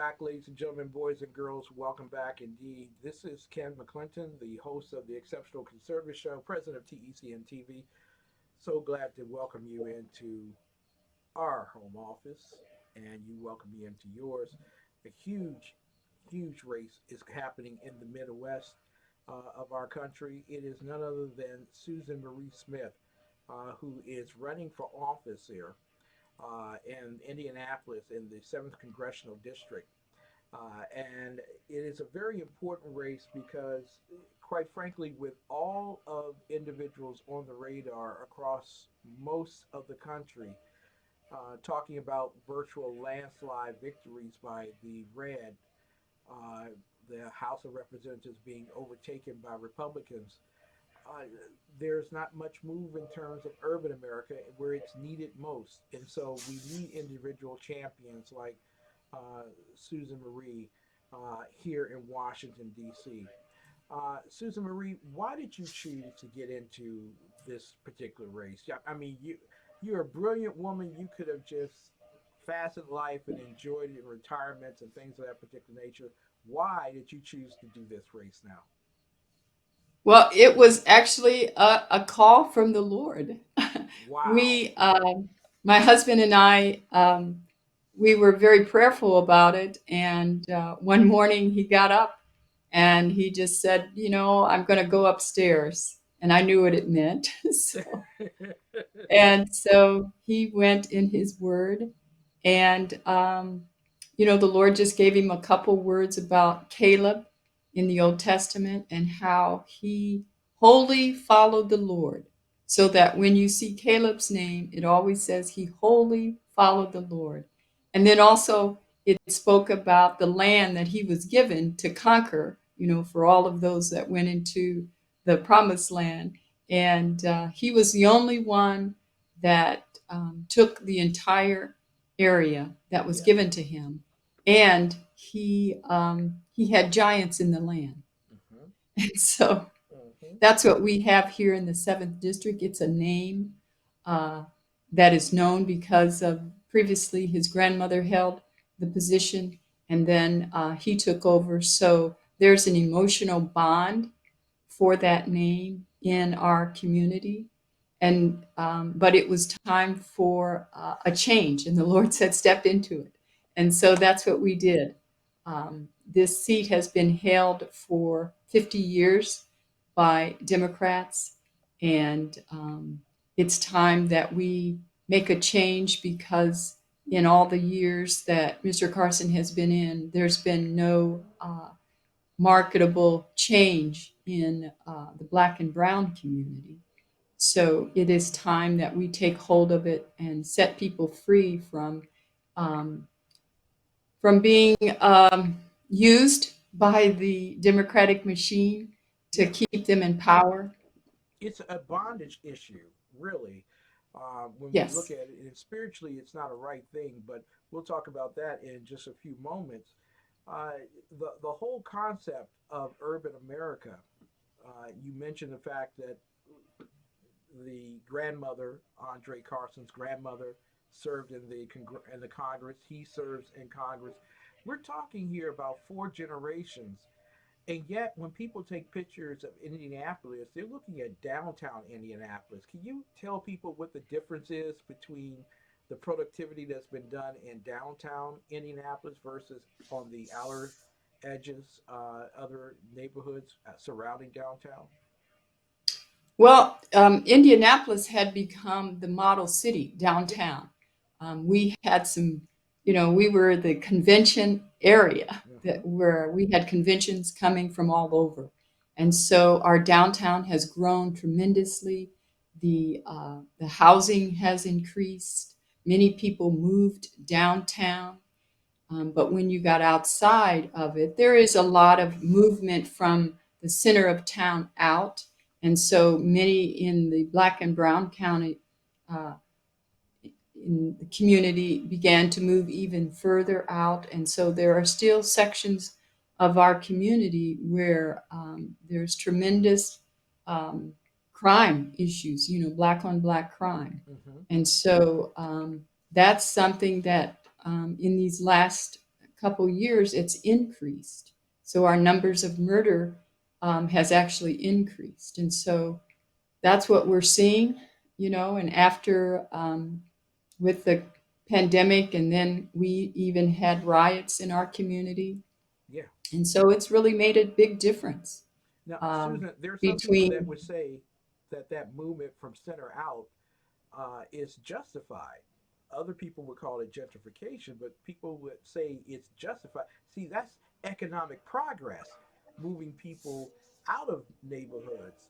back, ladies and gentlemen, boys and girls. Welcome back indeed. This is Ken McClinton, the host of the Exceptional Conservative Show, president of TECN TV. So glad to welcome you into our home office and you welcome me into yours. A huge race is happening in the Midwest of our country. It is none other than Susan Marie Smith, who is running for office here in Indianapolis in the 7th Congressional District. And it is a very important race because, quite frankly, with all of individuals on the radar across most of the country, talking about virtual landslide victories by the red, uh, the House of Representatives being overtaken by Republicans, uh, there's not much move in terms of urban America where it's needed most. And so we need individual champions like Susan Marie here in Washington, D.C. Susan Marie, why did you choose to get into this particular race? Yeah, I mean, you're a brilliant woman. You could have just fastened life and enjoyed your retirements and things of that particular nature. Why did you choose to do this race now? Well, it was actually a call from the Lord. Wow. we, my husband and I, we were very prayerful about it. And one morning he got up and he just said, I'm going to go upstairs. And I knew what it meant. So he went in his word. And, the Lord just gave him a couple words about Caleb in the Old Testament and how he wholly followed the Lord. So that when you see Caleb's name, it always says he wholly followed the Lord. And then also it spoke about the land that he was given to conquer, for all of those that went into the promised land. And he was the only one that took the entire area that was Yeah. given to him, and he had giants in the land. Hmm. And so Hmm. that's what we have here in the seventh district. It's a name uh, that is known because of previously his grandmother held the position, and then he took over. So there's an emotional bond for that name in our community. And but it was time for a change, and the Lord said, "Step into it." And so that's what we did. This seat has been held for 50 years by Democrats, and it's time that we make a change because in all the years that Mr. Carson has been in, there's been no marketable change in the Black and Brown community. So it is time that we take hold of it and set people free um, from being used by the democratic machine to Yeah. keep them in power. It's a bondage issue, really. When we look Yes. at it, and spiritually, it's not a right thing, but we'll talk about that in just a few moments. Uh, the whole concept of urban America. You mentioned the fact that the grandmother, Andre Carson's grandmother, served in the Congress. He serves in Congress. We're talking here about four generations. And yet, when people take pictures of Indianapolis, they're looking at downtown Indianapolis. Can you tell people what the difference is between the productivity that's been done in downtown Indianapolis versus on the outer edges, other neighborhoods surrounding downtown? Well, Indianapolis had become the model city Yeah. downtown. We had some, we were the convention area Hmm. that where we had conventions coming from all over. And so our downtown has grown tremendously. The housing has increased. Many people moved downtown. But when you got outside of it, there is a lot of movement from the center of town out. And so many in the Black and Brown County uh, in the community began to move even further out. And so there are still sections of our community where there's tremendous um, crime issues, black on black crime. Hmm. And so that's something that in these last couple years, it's increased. So our numbers of murder has actually increased. And so that's what we're seeing, and after with the pandemic, and then we even had riots in our community. Yeah. And so it's really made a big difference Now, um, Susan, there are some people that between. would say that that movement from center out is justified. Other people would call it gentrification, but people would say it's justified. See, that's economic progress, moving people out of neighborhoods.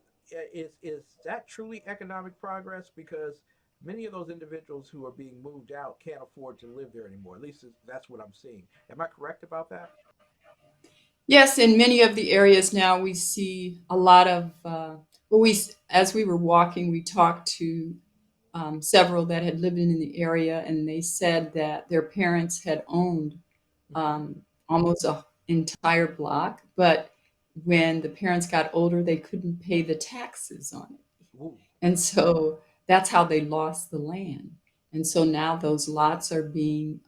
Is that truly economic progress? Because many of those individuals who are being moved out can't afford to live there anymore. At least that's what I'm seeing. Am I correct about that? Yes, in many of the areas now, we see a lot of. Well, as we were walking, we talked to several that had lived in the area, and they said that their parents had owned Mm-hmm. almost an entire block, but when the parents got older, they couldn't pay the taxes on it. Ooh, And so that's how they lost the land. And so now those lots are being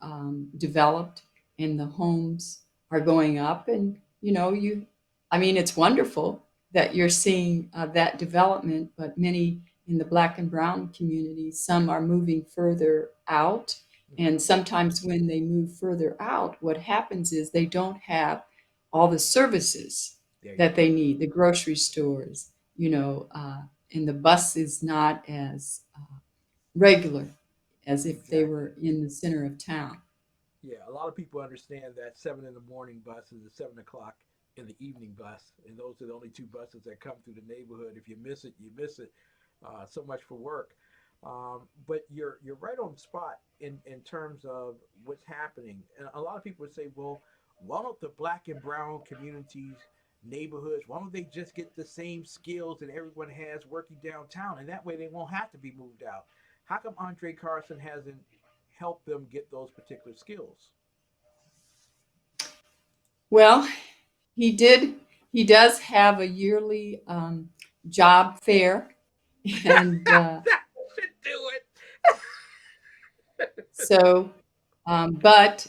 developed and the homes are going up. And, I mean, it's wonderful that you're seeing that development, but many in the black and brown communities, some are moving further out. mm-hmm. And sometimes when they move further out, what happens is they don't have all the services There you that go. they need, the grocery stores, and the bus is not as regular as if they Exactly. were in the center of town. Yeah, a lot of people understand that 7 in the morning bus is a 7 o'clock in the evening bus, and those are the only two buses that come through the neighborhood. If you miss it, you miss it. So much for work. But you're right on the spot in terms of what's happening. And a lot of people would say, well, why don't the black and brown communities, neighborhoods, why don't they just get the same skills that everyone has working downtown, and that way they won't have to be moved out? How come Andre Carson hasn't helped them get those particular skills? Well, he did. He does have a yearly job fair, and That should do it. so, but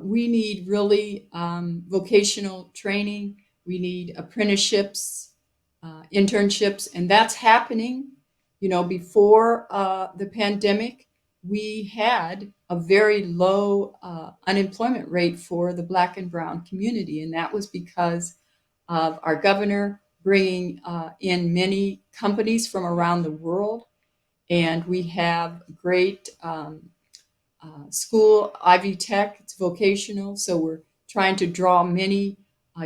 we need really vocational training. We need apprenticeships, internships, and that's happening. Before the pandemic, we had a very low unemployment rate for the Black and Brown community, and that was because of our governor bringing in many companies from around the world, and we have great school, Ivy Tech, it's vocational. So we're trying to draw many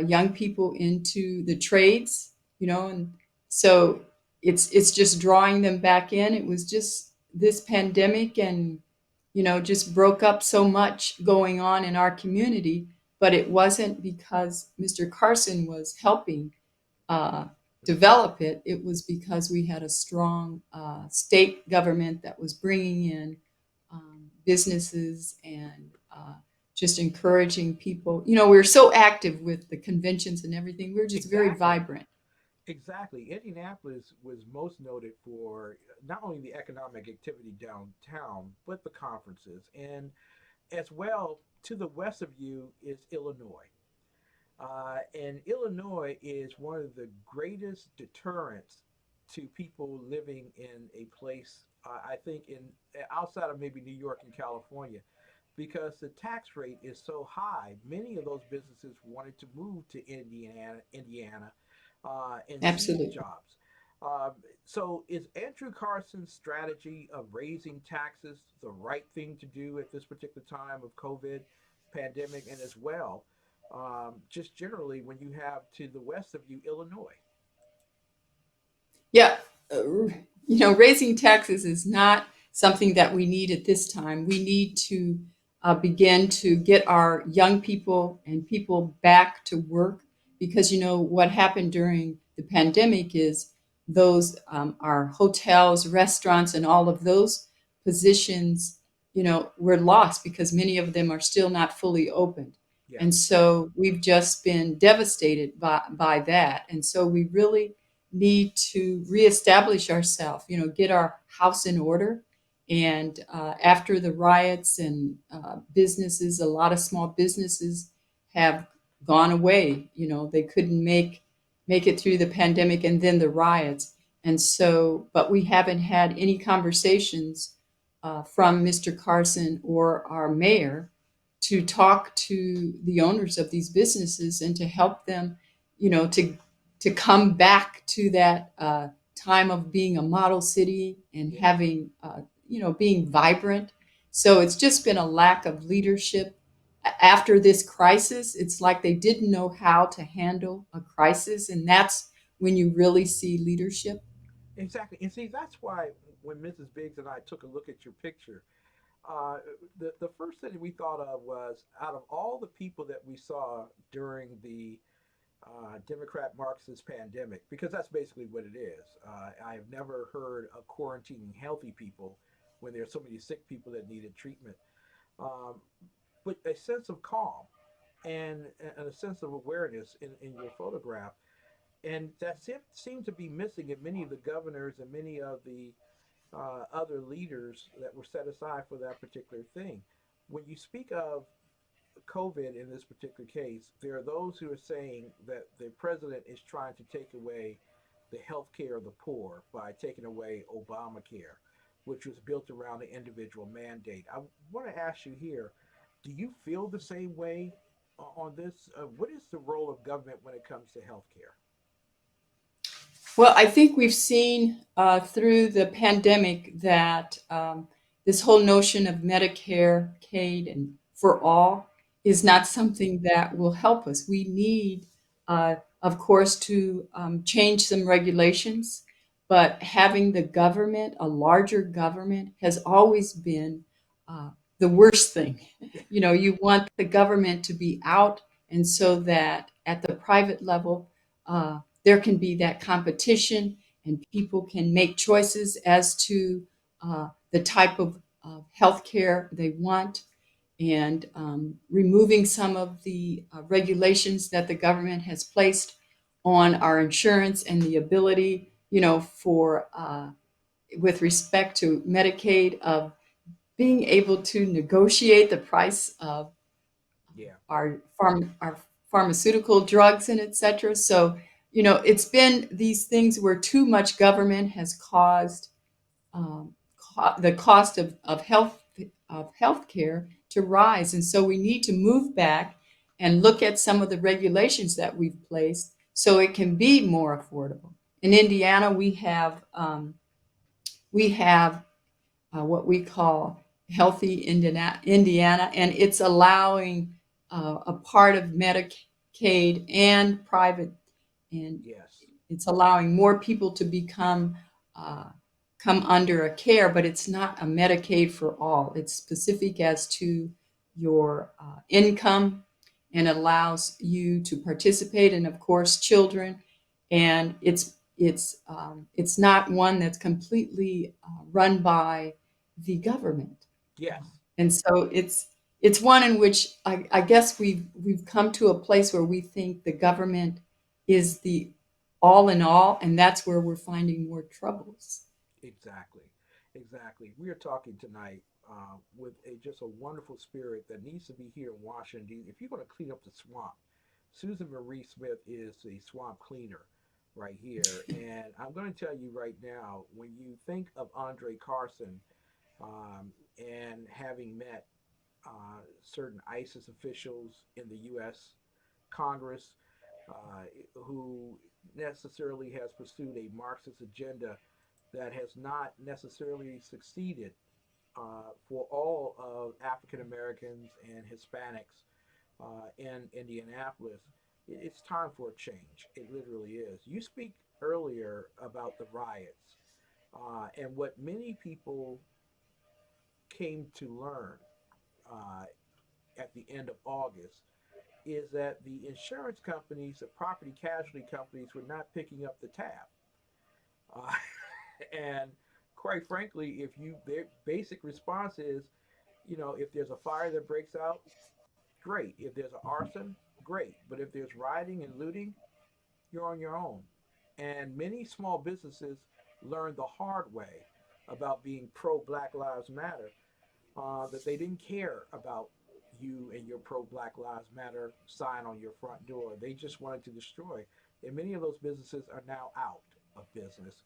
young people into the trades, and so it's just drawing them back in. It was just this pandemic and, just broke up so much going on in our community, but it wasn't because Mr. Carson was helping uh, develop it. It was because we had a strong state government that was bringing in businesses and just encouraging people. We were so active with the conventions and everything. We were just very Exactly. vibrant. Exactly. Indianapolis was most noted for not only the economic activity downtown, but the conferences. And as well, to the west of you is Illinois. And Illinois is one of the greatest deterrents to people living in a place, I think, in outside of maybe New York and California, because the tax rate is so high. Many of those businesses wanted to move to Indiana, and seize Absolutely. jobs. So, is Andrew Carson's strategy of raising taxes the right thing to do at this particular time of COVID pandemic, and as well, just generally when you have to the west of you Illinois? Yeah, raising taxes is not something that we need at this time. We need to begin to get our young people and people back to work because what happened during the pandemic is those our hotels, restaurants, and all of those positions, were lost because many of them are still not fully opened. Yeah, And so we've just been devastated by that. And so we really need to reestablish ourselves, get our house in order And after the riots and businesses, a lot of small businesses have gone away. You know, they couldn't make it through the pandemic and then the riots. And so, but we haven't had any conversations from Mr. Carson or our mayor to talk to the owners of these businesses and to help them, you know, to come back to that time of being a model city and Yeah. having, you know, being vibrant. So it's just been a lack of leadership after this crisis. It's like they didn't know how to handle a crisis, and that's when you really see leadership. Exactly. And see, that's why when Mrs. Biggs and I took a look at your picture, uh, the first thing we thought of was out of all the people that we saw during the Democrat Marxist pandemic, because that's basically what it is. I have never heard of quarantining healthy people when there's so many sick people that needed treatment. Um, but a sense of calm and a sense of awareness in your photograph. And that seemed to be missing in many of the governors and many of the other leaders that were set aside for that particular thing. When you speak of COVID in this particular case, there are those who are saying that the president is trying to take away the health care of the poor by taking away Obamacare, which was built around the individual mandate. I want to ask you here, do you feel the same way on this? What is the role of government when it comes to health care? Well, I think we've seen through the pandemic that this whole notion of Medicare, Medicaid, and for all is not something that will help us. We need, of course, to change some regulations, but having the government, a larger government, has always been uh, the worst thing. You know, you want the government to be out, and so that at the private level, there can be that competition and people can make choices as to the type of healthcare they want, and removing some of the regulations that the government has placed on our insurance and the ability, you know, for with respect to Medicaid, of being able to negotiate the price of Yeah. our pharmaceutical drugs and et cetera. So, you know, it's been these things where too much government has caused the cost of healthcare to rise, and so we need to move back and look at some of the regulations that we've placed so it can be more affordable. In Indiana, we have what we call Healthy Indiana, and it's allowing a part of Medicaid and private, and Yes. it's allowing more people to uh, come under a care, but it's not a Medicaid for all. It's specific as to your income and allows you to participate, and of course, children. And it's not one that's completely run by the government. Yes. And so it's one in which I guess we've come to a place where we think the government is the all in all, and that's where we're finding more troubles. Exactly. Exactly. We are talking tonight with just a wonderful spirit that needs to be here in Washington, D. C. If you're going to clean up the swamp, Susan Marie Smith is the swamp cleaner right here. And I'm going to tell you right now, when you think of Andre Carson and having met certain ISIS officials in the U.S. Congress who necessarily has pursued a Marxist agenda that has not necessarily succeeded for all of African Americans and Hispanics in Indianapolis. It's time for a change. It literally is. You speak earlier about the riots and what many people came to learn uh, at the end of August is that the insurance companies, the property casualty companies, were not picking up the tab. Uh, and quite frankly, if you their basic response is, if there's a fire that breaks out, great. If there's an arson, great. But if there's rioting and looting, you're on your own. And many small businesses learned the hard way. about being pro Black Lives Matter, that they didn't care about you and your pro Black Lives Matter sign on your front door. They just wanted to destroy. And many of those businesses are now out of business.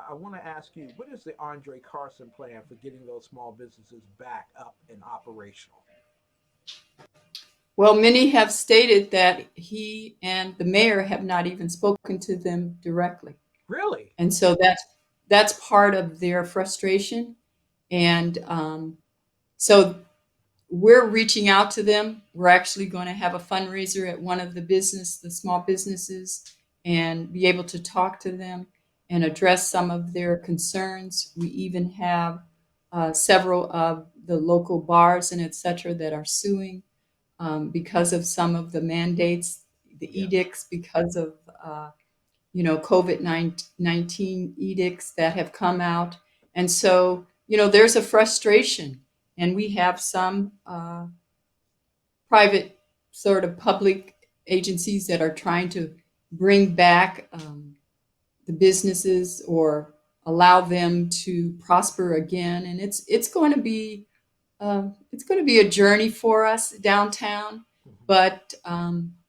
I want to ask you, what is the Andre Carson plan for getting those small businesses back up and operational? Well, many have stated that he and the mayor have not even spoken to them directly. Really? And so that's part of their frustration. And so we're reaching out to them. We're actually going to have a fundraiser at one of the small businesses, and be able to talk to them and address some of their concerns. We even have several of the local bars and et cetera that are suing because of some of the mandates, the Yeah. edicts, because of COVID 19 edicts that have come out. And so, there's a frustration. And we have some private, sort of public agencies that are trying to bring back the businesses or allow them to prosper again. And it's going to be a journey for us downtown, Mhm. but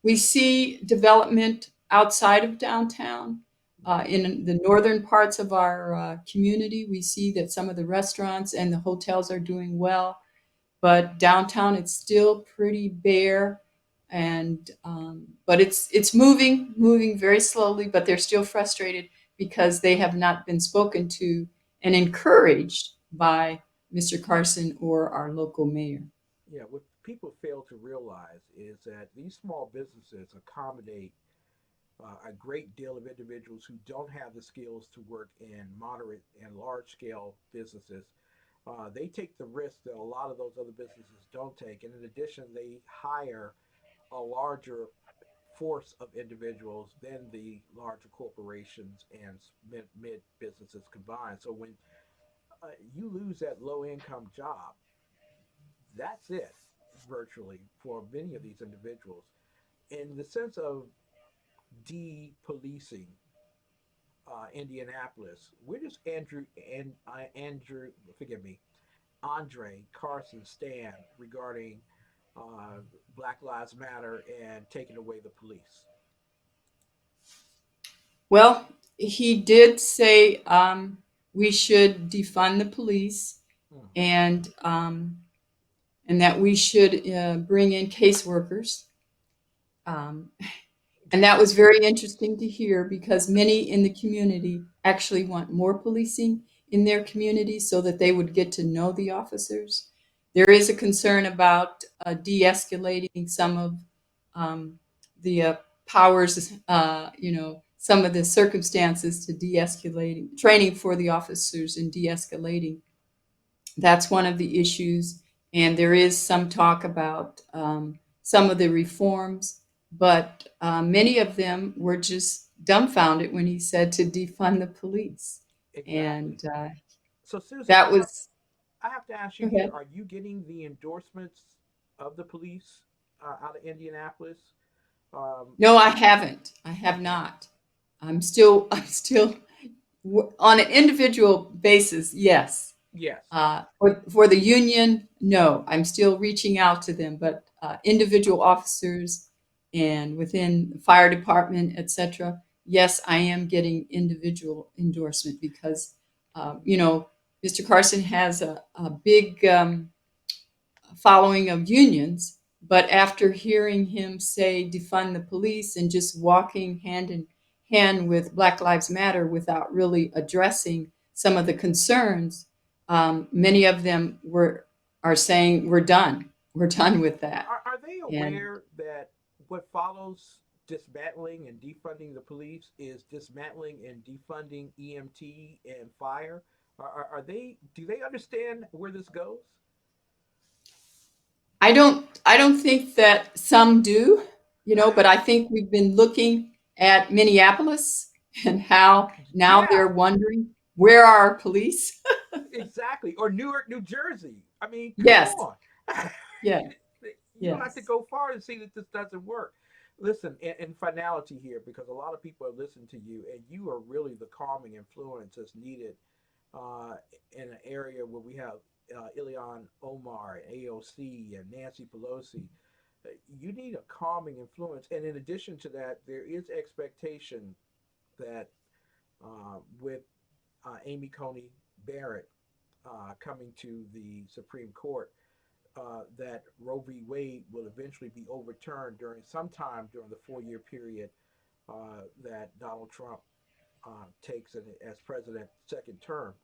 we see development outside of downtown. Okay. In the northern parts of our community, we see that some of the restaurants and the hotels are doing well, but downtown it's still pretty bare. And but it's moving very slowly, but they're still frustrated because they have not been spoken to and encouraged by Mr. Carson or our local mayor. Yeah, what people fail to realize is that these small businesses accommodate a great deal of individuals who don't have the skills to work in moderate and large scale businesses. They take the risk that a lot of those other businesses don't take. And in addition, they hire a larger force of individuals than the larger corporations and mid businesses combined. So when you lose that low income job, that's it virtually for many of these individuals. In the sense of de-policing Indianapolis, where does Andrew, forgive me, Andre Carson stand regarding uh, Black Lives Matter and taking away the police? Well, he did say we should defund the police, Hmm. and that we should bring in caseworkers. Um, And that was very interesting to hear because many in the community actually want more policing in their community so that they would get to know the officers. There is a concern about de escalating some of the powers, some of the circumstances to de escalating, training for the officers in de escalating. That's one of the issues. And there is some talk about some of the reforms, but many of them were just dumbfounded when he said to defund the police. Exactly. And So, Susan, that was, I have to ask you go here: ahead. are you getting the endorsements of the police out of Indianapolis? Um, No, I haven't. I have okay. not. I'm still on an individual basis, yes. Yes. For the union, no, I'm still reaching out to them, but individual officers and within the fire department, et cetera, yes, I am getting individual endorsement because, Mr. Carson has a big following of unions, but after hearing him say defund the police and just walking hand in hand with Black Lives Matter without really addressing some of the concerns, many of them are saying we're done with that. Are they And aware that what follows dismantling and defunding the police is dismantling and defunding EMT and fire? Are they? Do they understand where this goes? I don't think that some do, but I think we've been looking at Minneapolis and how now Yeah, they're wondering where are our police? exactly. Or Newark, New Jersey. I mean, come Yes, on. yes, You don't have to yes. go far to see that this doesn't work. Listen, in finality here, because a lot of people are listening to you, and you are really the calming influence that's needed uh, in an area where we have Ilhan Omar and AOC and Nancy Pelosi. You need a calming influence. And in addition to that, there is expectation that with Amy Coney Barrett coming to the Supreme Court, that Roe v. Wade will eventually be overturned during sometime during the 4 year period that Donald Trump takes as president second term.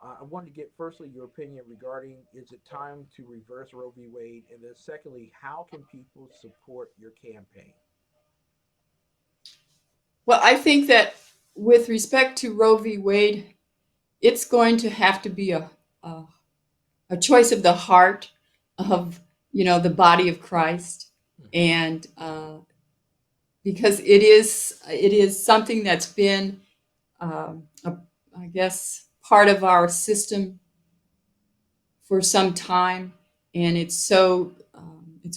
I wanted to get firstly your opinion regarding is it time to reverse Roe v. Wade, and then secondly, how can people support your campaign? Well, I think that with respect to Roe v. Wade, it's going to have to be a, a choice of the heart of the body of Christ, Mm-hmm. and because it is something that's been a, I guess part of our system for some time, and it's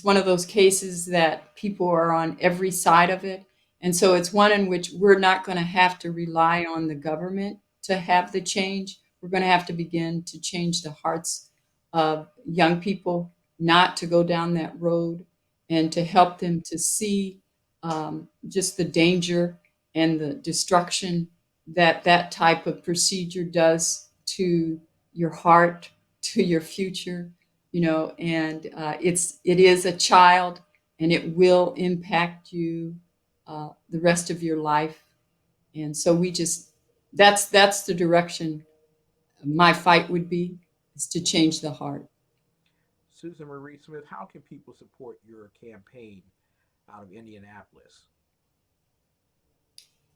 one of those cases that people are on every side of it, and so it's one in which we're not going to have to rely on the government to have the change. We're going to have to begin to change the hearts of young people not to go down that road, and to help them to see just the danger and the destruction that that type of procedure does to your heart, to your future, and it is a child, and it will impact you the rest of your life. And so that's the direction my fight would be, is to change the heart. Susan Marie Smith, how can people support your campaign out of Indianapolis?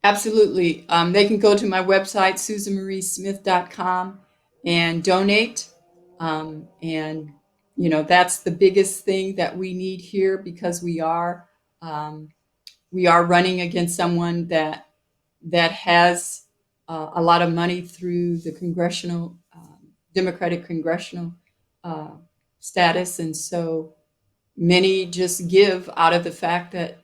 Absolutely. They can go to my website, susanmariesmith.com, and donate. And that's the biggest thing that we need here, because um, we are running against someone that has a lot of money through the congressional Democratic congressional uh, status, and so many just give out of the fact that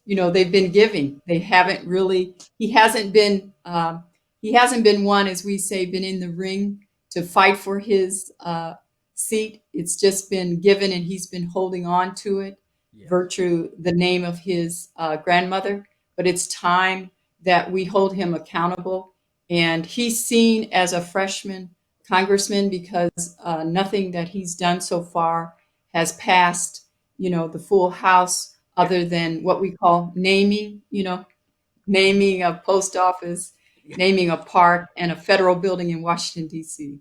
they've been giving. They haven't really. He hasn't been one, as we say, been in the ring to fight for his seat. It's just been given, and he's been holding on to it, Yes. virtue the name of his grandmother. But it's time that we hold him accountable, and he's seen as a freshman congressman, because nothing that he's done so far has passed the full house, Yeah. other than what we call naming a post office, naming a park, and a federal building in Washington, D.C.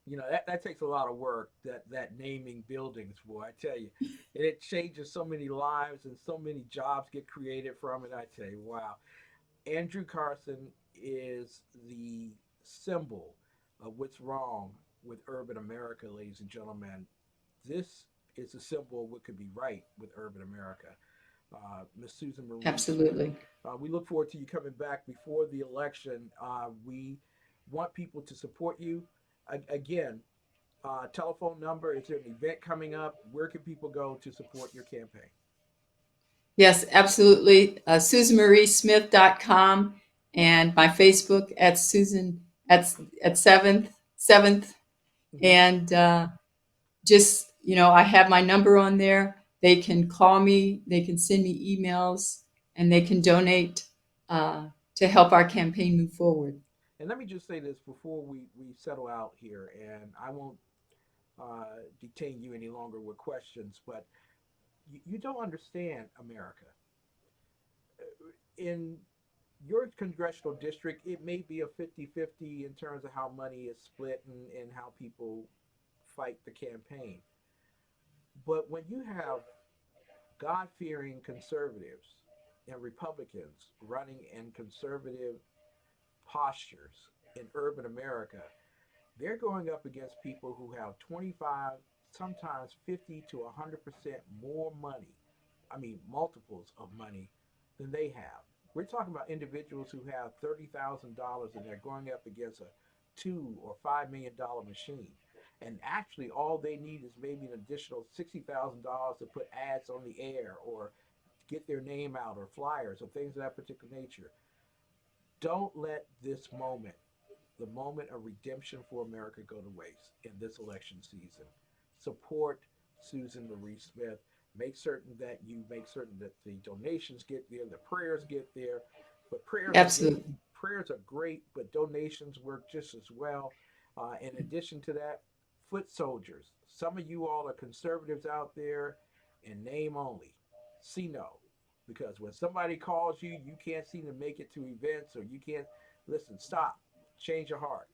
That takes a lot of work. That naming buildings, boy, I tell you, and it changes so many lives and so many jobs get created from it. I tell you, wow. Andrew Carson is the symbol of what's wrong with urban America, ladies and gentlemen. This is a symbol of what could be right with urban America. Miss Susan Marie Smith, Absolutely. we look forward to you coming back before the election. We want people to support you. Again, telephone number, is there an event coming up? Where can people go to support your campaign? Yes, absolutely. SusanMarieSmith.com, and my Facebook at Susan at seventh. Mm-hmm. And just, I have my number on there. They can call me, they can send me emails, and they can donate to help our campaign move forward. And let me just say this before we settle out here, and I won't detain you any longer with questions, but you don't understand America. In your congressional district, it may be a 50-50 in terms of how money is split and how people fight the campaign. But when you have God fearing conservatives and Republicans running in conservative postures in urban America, they're going up against people who have 25, sometimes 50 to 100% more money. I mean, multiples of money than they have. We're talking about individuals who have $30,000 and they're going up against a $2 or $5 million machine. And actually, all they need is maybe an additional $60,000 to put ads on the air or get their name out or flyers or things of that particular nature. Don't let this moment the moment of redemption for America go to waste in this election season. Support Susan Marie Smith. Make certain that the donations get there, the prayers get there. But Absolutely. prayers are great, but donations work just as well. In addition to that, foot soldiers. Some of you all are conservatives out there in name only. See no. Because when somebody calls you, you can't seem to make it to events or you can't listen, stop, change your heart.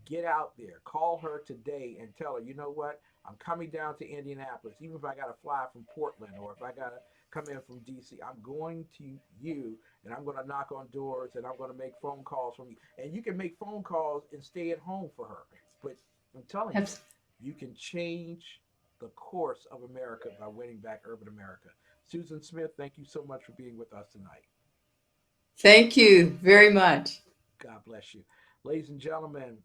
Get out there, call her today and tell her, you know what? I'm coming down to Indianapolis, even if I got to fly from Portland or if I got to come in from DC. I'm going to you and I'm going to knock on doors and I'm going to make phone calls from you. And you can make phone calls and stay at home for her. But I'm telling you, Abs- you can change the course of America by winning back urban America. Susan Smith, thank you so much for being with us tonight. Thank you very much. God bless you. Ladies and gentlemen,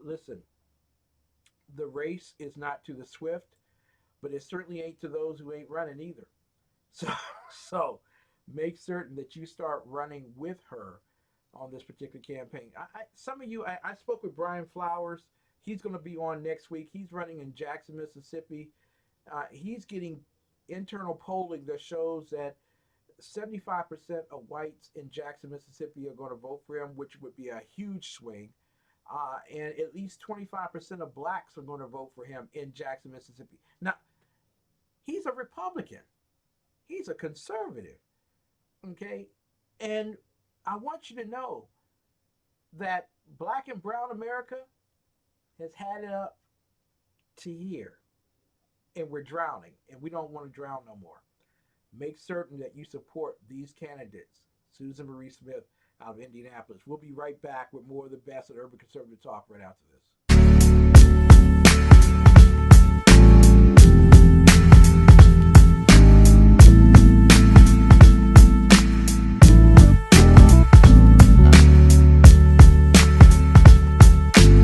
listen, the race is not to the swift, but it certainly ain't to those who ain't running either. So, so make certain that you start running with her on this particular campaign. Some of you, I spoke with Brian Flowers. He's going to be on next week. He's running in Jackson, Mississippi. He's getting internal polling that shows that 75% of whites in Jackson, Mississippi are going to vote for him, which would be a huge swing. And at least 25% of blacks are going to vote for him in Jackson, Mississippi. Now, he's a Republican, he's a conservative, okay? And I want you to know that black and brown America has had it up to here, and we're drowning, and we don't want to drown no more. Make certain that you support these candidates. Susan Marie Smith out of Indianapolis. We'll be right back with more of the best of Urban Conservative Talk right after this.